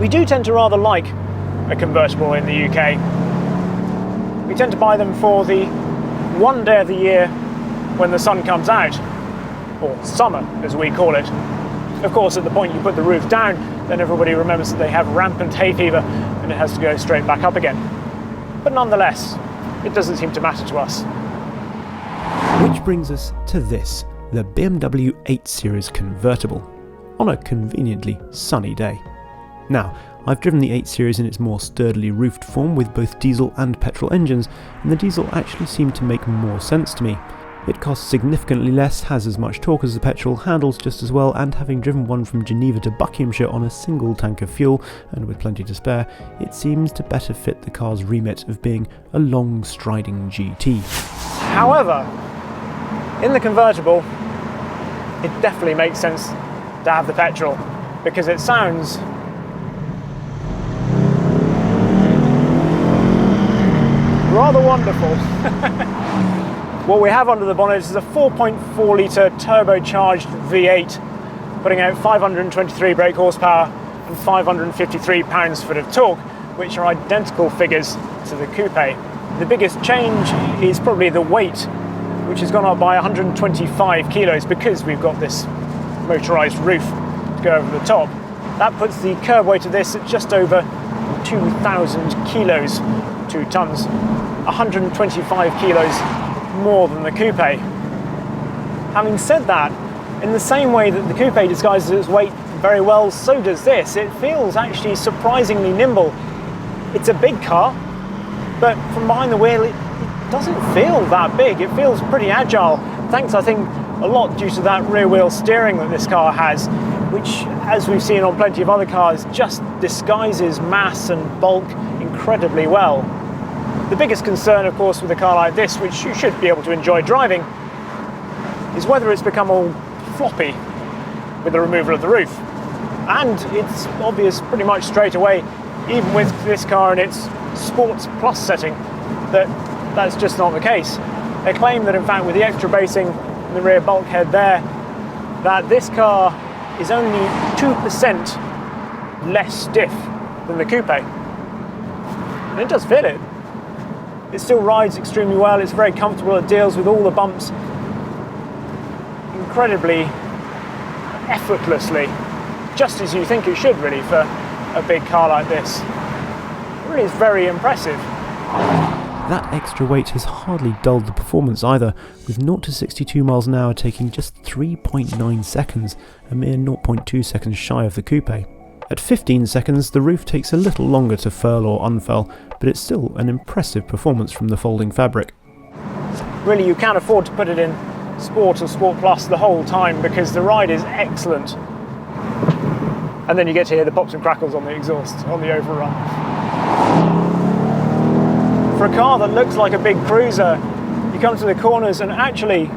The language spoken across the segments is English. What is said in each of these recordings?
do tend to rather like a convertible in the UK. We tend to buy them for the one day of the year when the sun comes out, or summer as we call it. Of course, at the point you put the roof down, then everybody remembers that they have rampant hay fever and it has to go straight back up again. But nonetheless, it doesn't seem to matter to us. Which brings us to this, the BMW 8 Series Convertible, on a conveniently sunny day. Now, I've driven the 8 Series in its more sturdily roofed form with both diesel and petrol engines, and the diesel actually seemed to make more sense to me. It costs significantly less, has as much torque as the petrol, handles just as well, and having driven one from Geneva to Buckinghamshire on a single tank of fuel, and with plenty to spare, it seems to better fit the car's remit of being a long striding GT. However, in the convertible, it definitely makes sense to have the petrol, because it sounds rather wonderful. What we have under the bonnet is a 4.4 litre turbocharged V8, putting out 523 brake horsepower and 553 pounds-foot of torque, which are identical figures to the coupe. The biggest change is probably the weight, which has gone up by 125 kilos because we've got this motorised roof to go over the top. That puts the curb weight of this at just over 2,000 kilos, 2 tonnes, 125 kilos more than the coupe. Having said that, in the same way that the coupe disguises its weight very well, so does this. It feels actually surprisingly nimble. It's a big car, but from behind the wheel it doesn't feel that big. It feels pretty agile, thanks I think a lot due to that rear wheel steering that this car has, which, as we've seen on plenty of other cars, just disguises mass and bulk incredibly well. The biggest concern, of course, with a car like this, which you should be able to enjoy driving, is whether it's become all floppy with the removal of the roof. And it's obvious pretty much straight away, even with this car in its Sports Plus setting, that that's just not the case. They claim that, in fact, with the extra bracing in the rear bulkhead there, that this car is only 2% less stiff than the coupe. And it does fit it. It still rides extremely well, it's very comfortable, it deals with all the bumps incredibly effortlessly, just as you think it should really for a big car like this. It really is very impressive. That extra weight has hardly dulled the performance either, with 0 to 62 miles an hour taking just 3.9 seconds, a mere 0.2 seconds shy of the coupe. At 15 seconds, the roof takes a little longer to furl or unfurl, but it's still an impressive performance from the folding fabric. Really, you can't afford to put it in Sport or Sport Plus the whole time because the ride is excellent. And then you get to hear the pops and crackles on the exhaust, on the overrun. For a car that looks like a big cruiser, you come to the corners and actually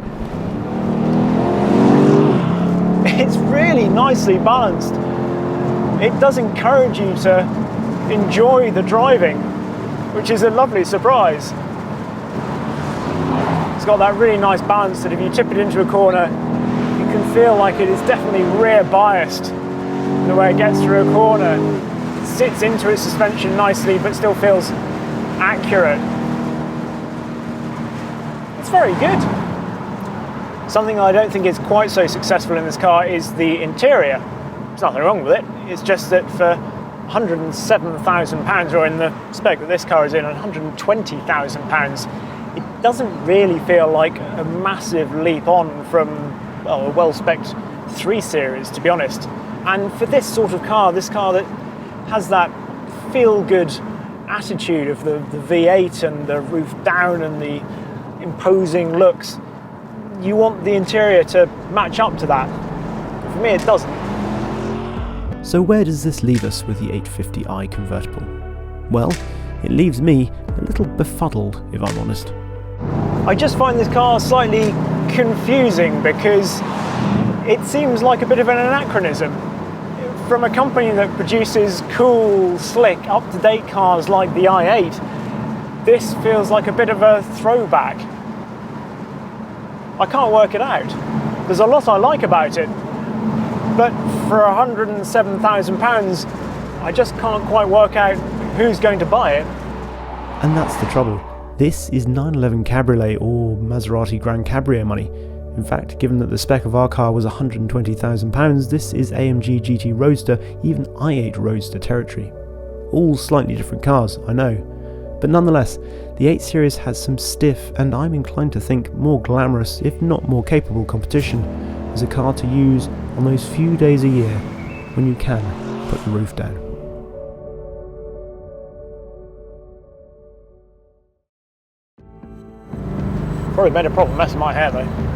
it's really nicely balanced. It does encourage you to enjoy the driving, which is a lovely surprise. It's got that really nice balance that if you tip it into a corner, you can feel like it is definitely rear biased in the way it gets through a corner. It sits into its suspension nicely, but still feels accurate. It's very good. Something I don't think is quite so successful in this car is the interior. There's nothing wrong with it. It's just that for £107,000, or in the spec that this car is in, £120,000, it doesn't really feel like a massive leap on from, well, a well-spec'd 3 Series, to be honest. And for this sort of car, this car that has that feel-good attitude of the V8 and the roof down and the imposing looks, you want the interior to match up to that. For me, it doesn't. So where does this leave us with the 850i Convertible? Well, it leaves me a little befuddled, if I'm honest. I just find this car slightly confusing because it seems like a bit of an anachronism. From a company that produces cool, slick, up-to-date cars like the i8, this feels like a bit of a throwback. I can't work it out. There's a lot I like about it, but for £107,000, I just can't quite work out who's going to buy it. And that's the trouble. This is 911 Cabriolet or Maserati Grand Cabrio money. In fact, given that the spec of our car was £120,000, this is AMG GT Roadster, even i8 Roadster territory. All slightly different cars, I know. But nonetheless, the 8 Series has some stiff and I'm inclined to think more glamorous, if not more capable competition, as a car to use on those few days a year when you can put the roof down. Probably made a proper mess of my hair though.